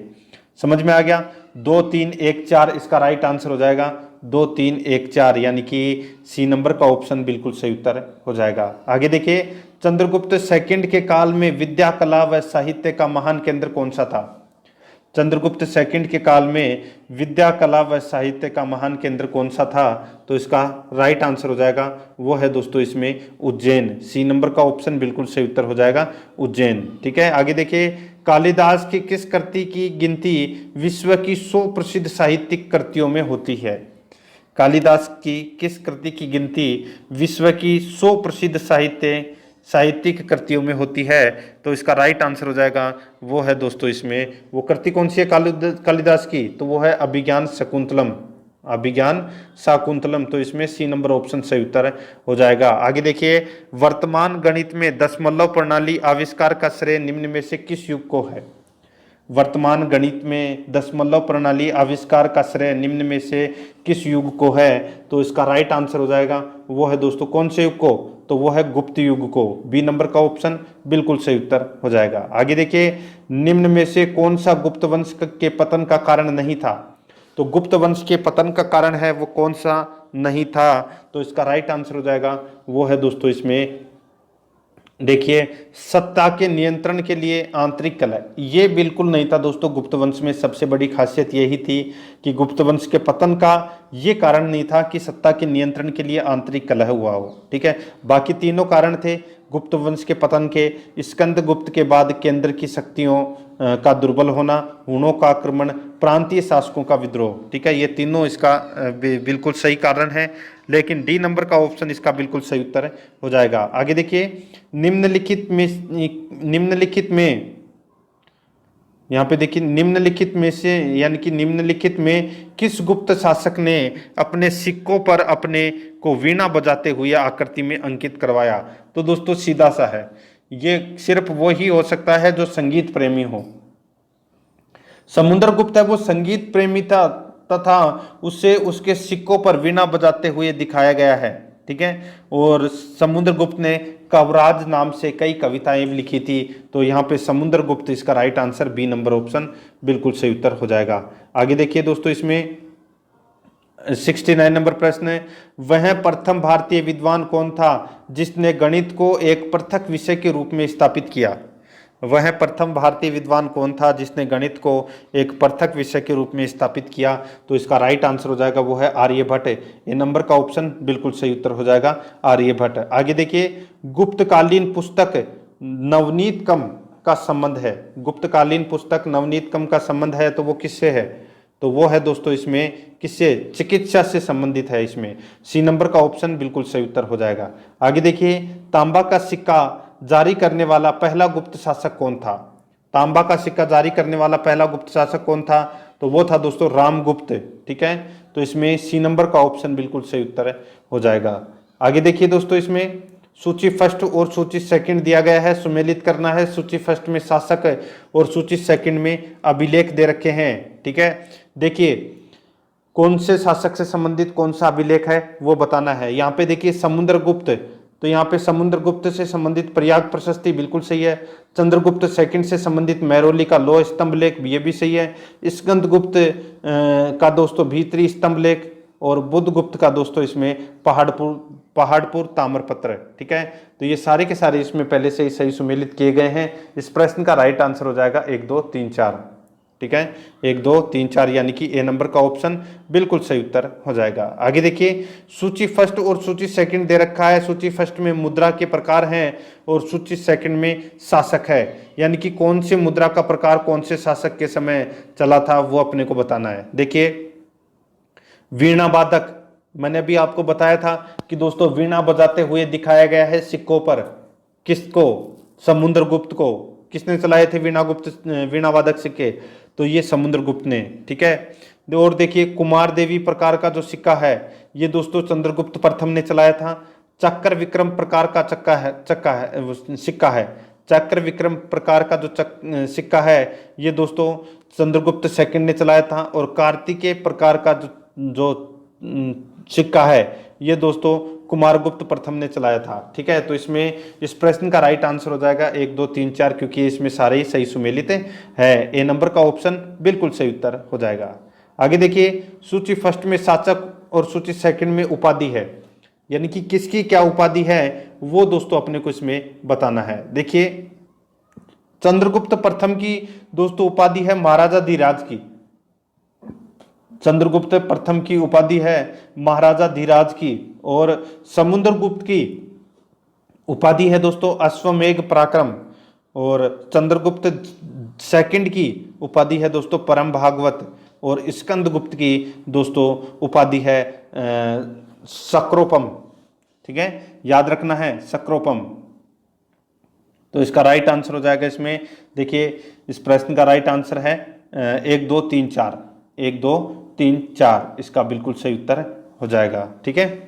समझ में आ गया? 2 3 1 4 इसका राइट आंसर हो जाएगा। 2 3 1 4 यानी कि सी नंबर का ऑप्शन बिल्कुल सही उत्तर हो जाएगा। आगे देखिए, चंद्रगुप्त सेकंड के काल में विद्या, कला व साहित्य का महान केंद्र कौन सा था? चंद्रगुप्त सेकंड के काल में विद्या, कला व साहित्य का महान केंद्र कौन सा था? तो इसका राइट आंसर हो जाएगा वो है दोस्तों इसमें उज्जैन। सी नंबर का ऑप्शन बिल्कुल सही उत्तर हो जाएगा उज्जैन। ठीक है, आगे देखिए, कालिदास की किस कृति की गिनती विश्व की 100 प्रसिद्ध साहित्यिक कृतियों में होती है? कालिदास की किस कृति की गिनती विश्व की 100 प्रसिद्ध साहित्यिक कृतियों में होती है? तो इसका राइट आंसर हो जाएगा वो है दोस्तों इसमें, वो कृति कौन सी है कालिदास की? तो वो है अभिज्ञान शाकुंतलम। तो इसमें सी नंबर ऑप्शन सही उत्तर हो जाएगा। आगे देखिए, वर्तमान गणित में दशमलव प्रणाली आविष्कार का श्रेय निम्न में से किस युग को है? वर्तमान गणित में दशमलव प्रणाली आविष्कार का श्रेय निम्न में से किस युग को है? तो इसका राइट आंसर हो जाएगा वो है दोस्तों कौन से युग को? तो वो है गुप्त युग को। बी नंबर का ऑप्शन बिल्कुल सही उत्तर हो जाएगा। आगे देखिए, निम्न में से कौन सा गुप्त वंश के पतन का कारण नहीं था? तो गुप्त वंश के पतन का कारण है वो कौन सा नहीं था? तो इसका राइट आंसर हो जाएगा वो है दोस्तों इसमें देखिए सत्ता के नियंत्रण के लिए आंतरिक कलह। ये बिल्कुल नहीं था दोस्तों। गुप्त वंश में सबसे बड़ी खासियत यही थी कि गुप्त वंश के पतन का ये कारण नहीं था कि सत्ता के नियंत्रण के लिए आंतरिक कलह हुआ हो, ठीक है। बाकी तीनों कारण थे गुप्त वंश के पतन के। स्कंदगुप्त के बाद केंद्र की शक्तियों का दुर्बल होना, हुणों का आक्रमण, प्रांतीय शासकों का विद्रोह, ठीक है। ये तीनों इसका बिल्कुल सही कारण है, लेकिन डी नंबर का ऑप्शन इसका बिल्कुल सही उत्तर हो जाएगा। आगे देखिए निम्नलिखित में यहाँ पे देखिए निम्नलिखित में से यानी कि निम्नलिखित में किस गुप्त शासक ने अपने सिक्कों पर अपने को वीणा बजाते हुए आकृति में अंकित करवाया? तो दोस्तों सीधा सा है, ये सिर्फ वो ही हो सकता है जो संगीत प्रेमी हो। समुद्रगुप्त है वो संगीत प्रेमी था तथा उसे उसके सिक्कों पर वीणा बजाते हुए दिखाया गया है, ठीक है। और समुद्रगुप्त ने कवराज नाम से कई कविताएं भी लिखी थी। तो यहाँ पे समुद्रगुप्त इसका right answer B number option बिल्कुल सही उत्तर हो जाएगा। आगे देखिए दोस्तों इसमें 69 नंबर प्रश्न है, वह प्रथम भारतीय विद्वान कौन था जिसने गणित को एक पृथक विषय के रूप में स्थापित किया? वह प्रथम भारतीय विद्वान कौन था जिसने गणित को एक पृथक विषय के रूप में स्थापित किया? तो इसका राइट आंसर हो जाएगा वो है आर्यभट्ट। ये नंबर का ऑप्शन बिल्कुल सही उत्तर हो जाएगा आर्यभट्ट। आगे देखिए गुप्तकालीन पुस्तक नवनीतकम का संबंध है। गुप्तकालीन पुस्तक नवनीतकम का संबंध है तो वो किससे है? तो वो है दोस्तों इसमें किससे? चिकित्सा से संबंधित है। इसमें सी नंबर का ऑप्शन बिल्कुल सही उत्तर हो जाएगा। आगे देखिए तांबा का सिक्का जारी करने वाला पहला गुप्त शासक कौन था? तांबा का सिक्का जारी करने वाला पहला गुप्त शासक कौन था? तो वो था दोस्तों रामगुप्त, ठीक है। तो इसमें सी नंबर का ऑप्शन बिल्कुल सही उत्तर हो जाएगा। आगे देखिए दोस्तों इसमें सूची फर्स्ट और सूची सेकंड दिया गया है, सुमेलित करना है। सूची फर्स्ट में शासक और सूची सेकंड में अभिलेख दे रखे हैं, ठीक है। देखिए कौन से शासक से संबंधित कौन सा अभिलेख है वो बताना है। यहाँ पे देखिए समुद्रगुप्त, तो यहाँ पे समुद्रगुप्त से संबंधित प्रयाग प्रशस्ति बिल्कुल सही है। चंद्रगुप्त सेकंड से संबंधित मैरोली का लोह स्तंभ लेख ये भी सही है। स्कंदगुप्त का दोस्तों भीतरी स्तंभ लेख, और बुद्धगुप्त का दोस्तों इसमें पहाड़पुर ताम्रपत्र, ठीक है। तो ये सारे के सारे इसमें पहले से ही सही सुमेलित किए गए हैं। इस प्रश्न का राइट आंसर हो जाएगा 1 2 3 4, ठीक है। 1 2 3 4 यानी कि ए नंबर का ऑप्शन बिल्कुल सही उत्तर हो जाएगा। आगे देखिए सूची फर्स्ट और सूची सेकंड दे रखा है। सूची फर्स्ट में मुद्रा के प्रकार हैं और सूची सेकंड में शासक है, यानी कि कौन सी मुद्रा का प्रकार कौन से शासक के समय चला था वो अपने को बताना है। देखिए वीणा वादक, मैंने अभी आपको बताया था कि दोस्तों वीणा बजाते हुए दिखाया गया है सिक्कों पर। किसको? समुद्रगुप्त को। किसने चलाए थे वीणा वादक सिक्के? तो ये समुद्रगुप्त ने, ठीक है। और देखिए कुमार देवी प्रकार का जो सिक्का है ये दोस्तों चंद्रगुप्त प्रथम ने चलाया था। चक्र विक्रम प्रकार का सिक्का है। चक्र विक्रम प्रकार का जो सिक्का है ये दोस्तों चंद्रगुप्त सेकंड ने चलाया था। और कार्तिकेय प्रकार का जो सिक्का है ये दोस्तों कुमारगुप्त प्रथम ने चलाया था, ठीक है। तो इसमें इस प्रश्न का राइट आंसर हो जाएगा 1 2 3 4, क्योंकि इसमें सारे ही सही सुमेलित है। ए नंबर का ऑप्शन बिल्कुल सही उत्तर हो जाएगा। आगे देखिए सूची फर्स्ट में शासक और सूची सेकंड में उपाधि है, यानी कि किसकी क्या उपाधि है वो दोस्तों अपने को इसमें बताना है। देखिए चंद्रगुप्त प्रथम की दोस्तों उपाधि है महाराजा धीराज की। चंद्रगुप्त प्रथम की उपाधि है महाराजा धीराज की। और समुद्रगुप्त की उपाधि है दोस्तों अश्वमेघ पराक्रम। और चंद्रगुप्त सेकंड की उपाधि है दोस्तों परम भागवत। और स्कंदगुप्त की दोस्तों उपाधि है सक्रोपम, ठीक है, याद रखना है सक्रोपम। तो इसका राइट आंसर हो जाएगा इसमें, देखिए इस प्रश्न का राइट आंसर है 1 2 3 4, 1 2 3 4 इसका बिल्कुल सही उत्तर हो जाएगा, ठीक है।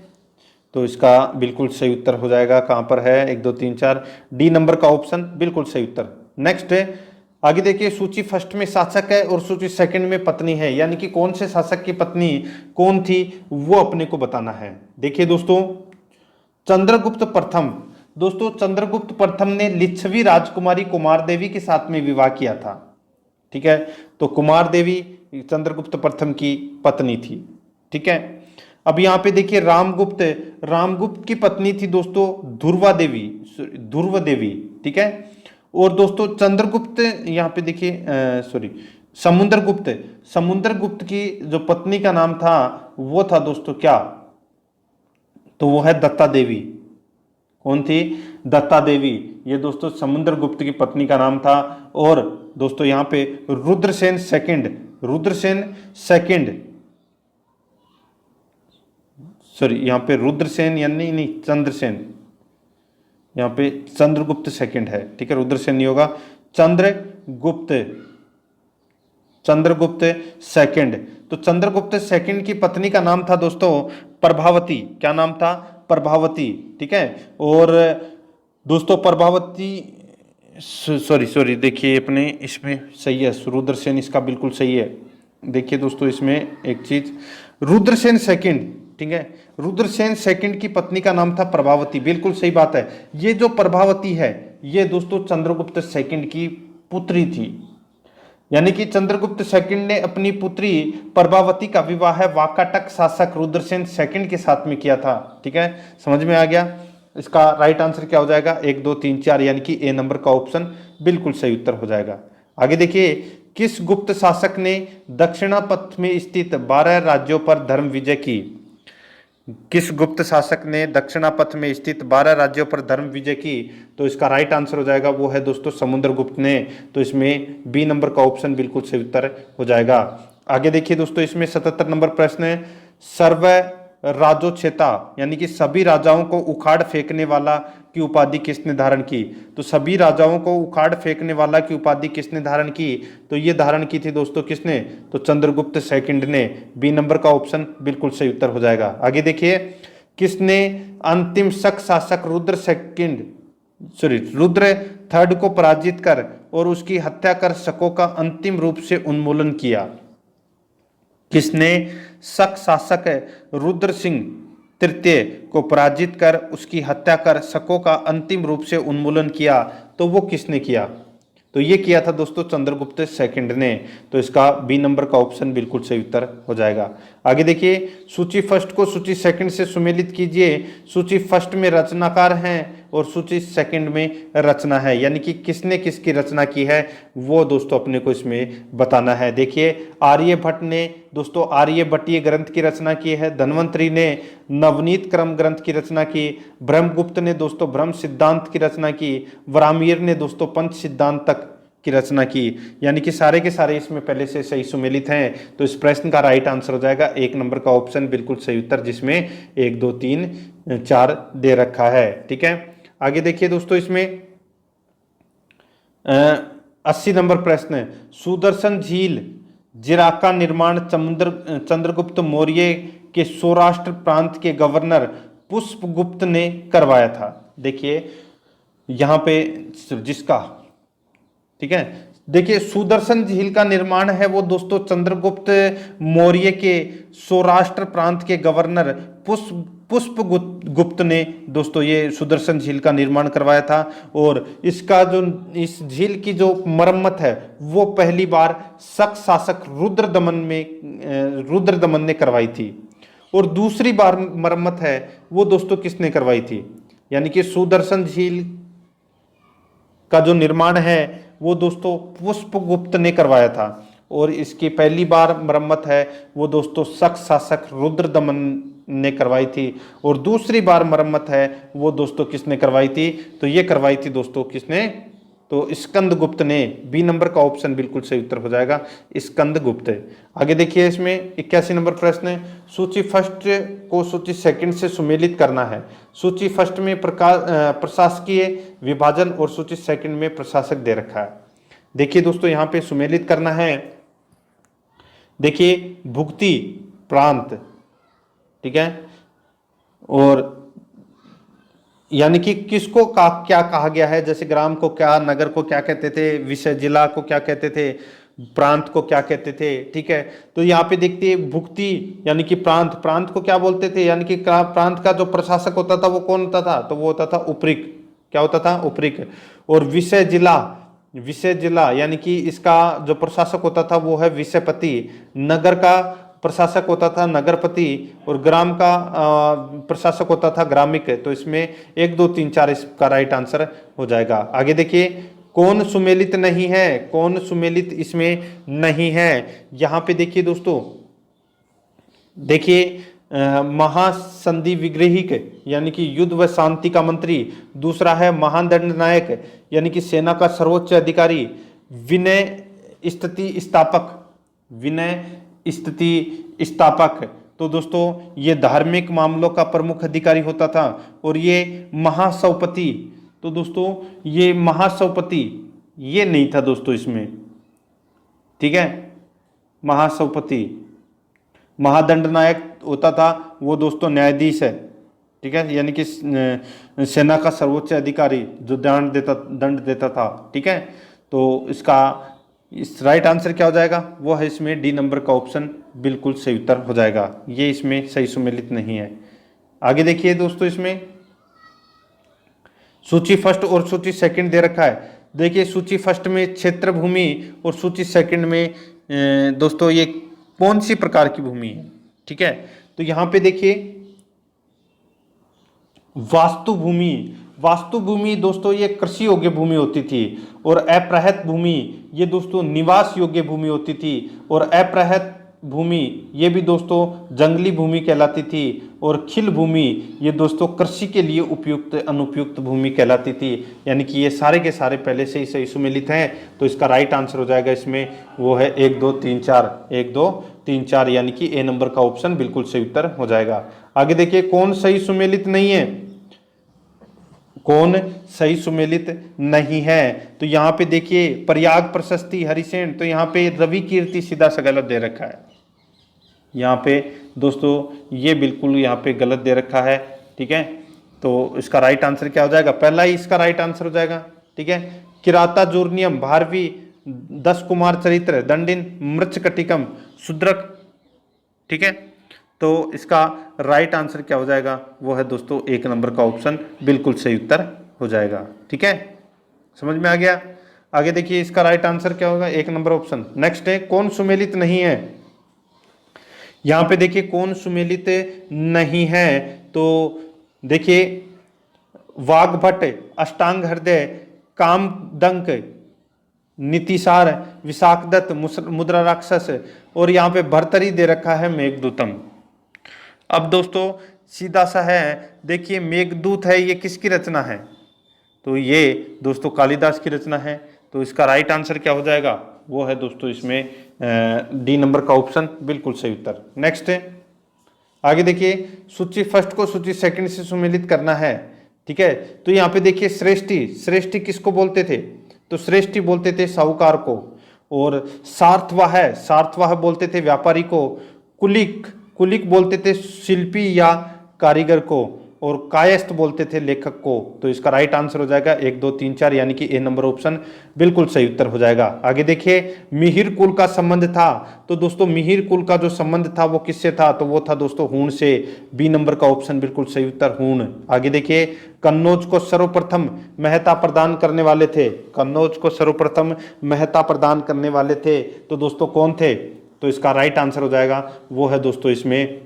तो इसका बिल्कुल सही उत्तर हो जाएगा, कहाँ पर है 1 2 3 4, डी नंबर का ऑप्शन बिल्कुल सही उत्तर। नेक्स्ट है आगे देखिए सूची फर्स्ट में शासक है और सूची सेकंड में पत्नी है, यानी कि कौन से शासक की पत्नी कौन थी वो अपने को बताना है। देखिए दोस्तों चंद्रगुप्त प्रथम, दोस्तों चंद्रगुप्त प्रथम ने लिच्छवी राजकुमारी कुमार देवी के साथ में विवाह किया था। ठीक है। तो कुमार देवी चंद्रगुप्त प्रथम की पत्नी थी, ठीक है। अब यहाँ पे देखिए रामगुप्त, रामगुप्त की पत्नी थी दोस्तों ध्रुवा देवी, ध्रुव देवी, ठीक है। और दोस्तों चंद्रगुप्त यहाँ पे देखिए सॉरी समुद्रगुप्त, समुद्रगुप्त की जो पत्नी का नाम था वो था दोस्तों क्या, तो वो है दत्ता देवी। कौन थी? दत्ता देवी। ये दोस्तों समुद्रगुप्त की पत्नी का नाम था। और दोस्तों यहाँ पे Rudrasen second, Rudrasen second, sorry यहाँ पे रुद्रसेन यानी नहीं चंद्रसेन, यहाँ पे चंद्रगुप्त सेकंड है, ठीक है, रुद्रसेन नहीं होगा, चंद्रगुप्त, चंद्रगुप्त सेकंड। तो चंद्रगुप्त सेकंड की पत्नी का नाम था दोस्तों प्रभावती। क्या नाम था? प्रभावती, ठीक है। और दोस्तों प्रभावती, सॉरी देखिए अपने इसमें सही है, रुद्रसेन इसका बिल्कुल सही है। देखिए दोस्तों इसमें एक चीज, रुद्रसेन सेकंड, ठीक है, रुद्रसेन सेकंड की पत्नी का नाम था प्रभावती, बिल्कुल सही बात है। ये जो प्रभावती है ये दोस्तों चंद्रगुप्त सेकंड की पुत्री थी, यानी कि चंद्रगुप्त सेकंड ने अपनी पुत्री प्रभावती का विवाह वाकाटक शासक रुद्रसेन सेकंड के साथ में किया था, ठीक है। समझ में आ गया? इसका राइट आंसर क्या हो जाएगा? 1 2 3 4, यानी कि ए नंबर का ऑप्शन बिल्कुल सही उत्तर हो जाएगा। आगे देखिए, किस गुप्त शासक ने दक्षिणापथ में स्थित 12 राज्यों पर धर्म विजय की? किस गुप्त शासक ने दक्षिणापथ में स्थित 12 राज्यों पर धर्म विजय की? तो इसका राइट आंसर हो जाएगा वो है दोस्तों समुद्रगुप्त ने। तो इसमें बी नंबर का ऑप्शन बिल्कुल सही उत्तर हो जाएगा। आगे देखिए दोस्तों इसमें 77 नंबर प्रश्न है, सर्व राजोचेता यानी कि सभी राजाओं को उखाड़ फेंकने वाला की उपाधि किसने धारण की? तो सभी राजाओं को उखाड़ फेंकने वाला की उपाधि किसने धारण की? तो ये धारण की थी दोस्तों किसने? तो चंद्रगुप्त सेकंड ने। बी नंबर का ऑप्शन बिल्कुल सही उत्तर हो जाएगा। आगे देखिए, किसने अंतिम शक शासक रुद्र थर्ड को पराजित कर और उसकी हत्या कर शकों का अंतिम रूप से उन्मूलन किया? किसने शक शासक रुद्र सिंह तृतीय को पराजित कर उसकी हत्या कर शकों का अंतिम रूप से उन्मूलन किया? तो वो किसने किया? तो ये किया था दोस्तों चंद्रगुप्त सेकंड ने। तो इसका बी नंबर का ऑप्शन बिल्कुल सही उत्तर हो जाएगा। आगे देखिए, सूची फर्स्ट को सूची सेकंड से सुमेलित कीजिए। सूची फर्स्ट में रचनाकार हैं और सूची सेकंड में रचना है, यानी कि किसने किसकी रचना की है वो दोस्तों अपने को इसमें बताना है। देखिए, आर्यभट्ट ने दोस्तों आर्यभट्टीय ग्रंथ की रचना की है, धन्वंतरी ने नवनीत क्रम ग्रंथ की रचना की, ब्रह्मगुप्त ने दोस्तों ब्रह्म सिद्धांत की रचना की, वरामियर ने दोस्तों पंच सिद्धांत तक की रचना की, यानी कि सारे के सारे इसमें पहले से सही सुमेलित हैं। तो इस प्रश्न का राइट आंसर हो जाएगा 1 नंबर का ऑप्शन बिल्कुल सही उत्तर, जिसमें 1 2 3 4 दे रखा है, ठीक है। आगे देखिए दोस्तों इसमें 80 नंबर प्रश्न है, सुदर्शन झील जिरा का निर्माण चंद्रगुप्त मौर्य के सौराष्ट्र प्रांत के गवर्नर पुष्पगुप्त ने करवाया था। देखिए यहां पे जिसका, ठीक है, देखिए सुदर्शन झील का निर्माण है वो दोस्तों चंद्रगुप्त मौर्य के सौराष्ट्र प्रांत के गवर्नर पुष्पगुप्त ने दोस्तों ये सुदर्शन झील का निर्माण करवाया था। और इसका जो इस झील की जो मरम्मत है वो पहली बार शक शासक रुद्रदमन ने करवाई थी। और दूसरी बार मरम्मत है वो दोस्तों किसने करवाई थी? यानी कि सुदर्शन झील का जो निर्माण है वो दोस्तों पुष्पगुप्त ने करवाया था। और इसकी पहली बार मरम्मत है वो दोस्तों शक शासक रुद्रदमन ने करवाई थी। और दूसरी बार मरम्मत है वो दोस्तों किसने करवाई थी? तो ये करवाई थी दोस्तों किसने? तो स्कंदगुप्त ने। बी नंबर का ऑप्शन बिल्कुल सही उत्तर हो जाएगा, स्कंदगुप्त। आगे देखिए इसमें 81 नंबर प्रश्न है, सूची फर्स्ट को सूची सेकंड से सुमेलित करना है। सूची फर्स्ट में प्रशासकीय विभाजन और सूची सेकंड में प्रशासक दे रखा है। देखिए दोस्तों यहाँ पे सुमेलित करना है। देखिए भुक्ति प्रांत, ठीक है, और यानी कि किसको क्या कहा गया है, जैसे ग्राम को क्या, नगर को क्या कहते थे, विषय जिला को क्या कहते थे, प्रांत को क्या कहते थे, ठीक है। तो यहाँ पे देखते हैं भुक्ति यानी कि प्रांत को क्या बोलते थे, यानी कि प्रांत का जो प्रशासक होता था वो कौन होता था? तो वो होता था उपरिक। क्या होता था? उपरिक। और विषय जिला, विषय जिला यानी कि इसका जो प्रशासक होता था वो है विषयपति, नगर का प्रशासक होता था नगरपति, और ग्राम का प्रशासक होता था ग्रामिक। तो इसमें 1 2 3 4 इसका राइट आंसर हो जाएगा। आगे देखिए, कौन सुमेलित नहीं है, कौन सुमेलित इसमें नहीं है। यहाँ पे देखिए दोस्तों, देखिए महासंधि विग्रहिक यानी कि युद्ध व शांति का मंत्री, दूसरा है महादंड नायक यानी कि सेना का सर्वोच्च अधिकारी, विनय स्थिति स्थापक, विनय स्थिति स्थापक। तो दोस्तों ये धार्मिक मामलों का प्रमुख अधिकारी होता था। और ये महासभापति, तो दोस्तों ये महासभापति ये नहीं था दोस्तों इसमें, ठीक है, महासभापति। महादंड नायक होता था वो दोस्तों न्यायाधीश है, ठीक है, यानी कि सेना का सर्वोच्च अधिकारी जो दंड देता था, ठीक है। तो इसका इस राइट आंसर क्या हो जाएगा, वो है इसमें डी नंबर का ऑप्शन बिल्कुल सही उत्तर हो जाएगा। ये इसमें सही सुमेलित नहीं है। आगे देखिए दोस्तों, इसमें सूची फर्स्ट और सूची सेकंड दे रखा है। देखिए सूची फर्स्ट में क्षेत्र भूमि और सूची सेकंड में दोस्तों ये कौन सी प्रकार की भूमि है, ठीक है। तो यहां पे देखिए वास्तु भूमि, वास्तु भूमि दोस्तों ये कृषि योग्य भूमि होती थी, और अप्रहत भूमि ये दोस्तों निवास योग्य भूमि होती थी, और अप्रहत भूमि ये भी दोस्तों जंगली भूमि कहलाती थी, और खिल भूमि ये दोस्तों कृषि के लिए उपयुक्त अनुपयुक्त भूमि कहलाती थी। यानी कि ये सारे के सारे पहले से ही सही सुमेलित हैं। तो इसका राइट आंसर हो जाएगा इसमें, वो है 1 2 3 4, 1 2 3 4 यानी कि ए नंबर का ऑप्शन बिल्कुल सही उत्तर हो जाएगा। आगे देखिए, कौन सही सुमेलित नहीं है, कौन सही सुमेलित नहीं है। तो यहाँ पे देखिए प्रयाग प्रशस्ति हरिसेन, तो यहाँ पे रवि कीर्ति सीधा सा गलत दे रखा है। यहाँ पे दोस्तों ये बिल्कुल यहाँ पे गलत दे रखा है, ठीक है। तो इसका राइट आंसर क्या हो जाएगा, पहला ही इसका राइट आंसर हो जाएगा, ठीक है। किराता जूर्नियम भारवी 10 कुमार चरित्र दंडिन मृच्छकटिकम शुद्रक, ठीक है। तो इसका राइट आंसर क्या हो जाएगा, वो है दोस्तों 1 नंबर का ऑप्शन बिल्कुल सही उत्तर हो जाएगा, ठीक है। समझ में आ गया। आगे देखिए इसका राइट आंसर क्या होगा, 1 नंबर ऑप्शन। नेक्स्ट है कौन सुमेलित नहीं है। यहां पे देखिए कौन सुमेलित नहीं है, तो देखिए वाग्भट, अष्टांग हृदय, कामदंक, नीतिसार, विशाखदत्त, मुद्रा राक्षस, और यहाँ पे भर्तरी दे रखा है मेघदूतम। अब दोस्तों सीधा सा है, देखिए मेघदूत है ये किसकी रचना है, तो ये दोस्तों कालिदास की रचना है। तो इसका राइट आंसर क्या हो जाएगा, वो है दोस्तों इसमें डी नंबर का ऑप्शन बिल्कुल सही उत्तर। नेक्स्ट है, आगे देखिए सूची फर्स्ट को सूची सेकंड से सुमेलित करना है, ठीक है। तो यहाँ पे देखिए श्रेष्ठी, श्रेष्ठी किसको बोलते थे, तो श्रेष्ठी बोलते थे साहूकार को, और सार्थवाह, सार्थवाह बोलते थे व्यापारी को, कुलिक, कुलिक बोलते थे शिल्पी या कारीगर को, और कायस्थ बोलते थे लेखक को। तो इसका राइट आंसर हो जाएगा 1 2 3 4 यानी कि ए नंबर ऑप्शन बिल्कुल सही उत्तर हो जाएगा। आगे देखिए मिहिर कुल का संबंध था, तो दोस्तों मिहिर कुल का जो संबंध था वो किससे था, तो वो था दोस्तों हूण से, बी नंबर का ऑप्शन बिल्कुल सही उत्तर हूण। आगे देखिए कन्नौज को सर्वप्रथम महत्ता प्रदान करने वाले थे, कन्नौज को सर्वप्रथम महत्ता प्रदान करने वाले थे, तो दोस्तों कौन थे, तो इसका राइट आंसर हो जाएगा वो है दोस्तों इसमें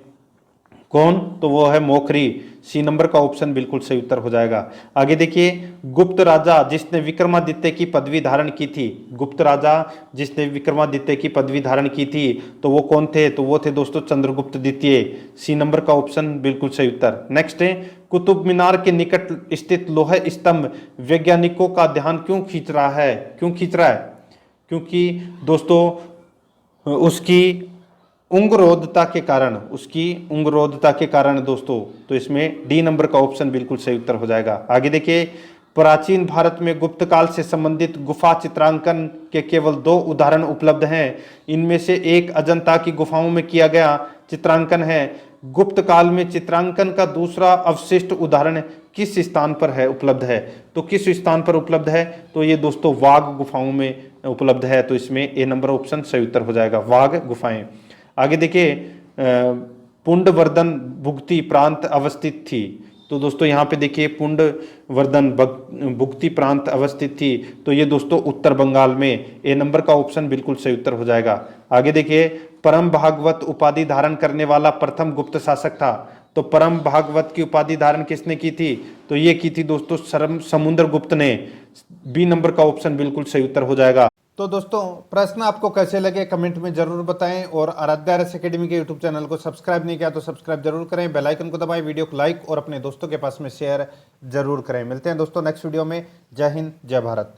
कौन, तो वो है मोखरी, सी नंबर का ऑप्शन बिल्कुल सही उत्तर हो जाएगा। आगे देखिए गुप्त राजा जिसने विक्रमादित्य की पदवी धारण की थी, गुप्त राजा जिसने विक्रमादित्य की पदवी धारण की थी, तो वो कौन थे, तो वो थे दोस्तों चंद्रगुप्त द्वितीय, सी नंबर का ऑप्शन बिल्कुल सही उत्तर। नेक्स्ट है कुतुब मीनार के निकट स्थित लोह स्तंभ वैज्ञानिकों का ध्यान क्यों खींच रहा है, क्यों खींच रहा है, क्योंकि दोस्तों उसकी उंगरोधता के कारण, उसकी उंगरोधता के कारण दोस्तों, तो इसमें डी नंबर का ऑप्शन बिल्कुल सही उत्तर हो जाएगा। आगे देखिए प्राचीन भारत में गुप्त काल से संबंधित गुफा चित्रांकन के केवल 2 उदाहरण उपलब्ध हैं, इनमें से एक अजंता की गुफाओं में किया गया चित्रांकन है। गुप्त काल में चित्रांकन का दूसरा अवशिष्ट उदाहरण किस स्थान पर है, उपलब्ध है, तो किस स्थान पर उपलब्ध है, तो ये दोस्तों वाघ गुफाओं में उपलब्ध है। तो इसमें ए नंबर ऑप्शन सही उत्तर हो जाएगा, वाघ गुफाएं। आगे देखिए पुंडवर्धन भुगती प्रांत अवस्थित थी, तो दोस्तों यहाँ पे देखिए पुंड वर्धन भुक्ति प्रांत अवस्थित थी, तो ये दोस्तों उत्तर बंगाल में, ए नंबर का ऑप्शन बिल्कुल सही उत्तर हो जाएगा। आगे देखिए परम भागवत उपाधि धारण करने वाला प्रथम गुप्त शासक था, तो परम भागवत की उपाधि धारण किसने की थी, तो ये की थी दोस्तों समुद्र गुप्त ने, बी नंबर का ऑप्शन बिल्कुल सही उत्तर हो जाएगा। तो दोस्तों प्रश्न आपको कैसे लगे कमेंट में जरूर बताएं, और आराध्या आरएस एकेडमी के यूट्यूब चैनल को सब्सक्राइब नहीं किया तो सब्सक्राइब जरूर करें, बेल आइकन को दबाएं, वीडियो को लाइक और अपने दोस्तों के पास में शेयर जरूर करें। मिलते हैं दोस्तों नेक्स्ट वीडियो में। जय हिंद, जय भारत।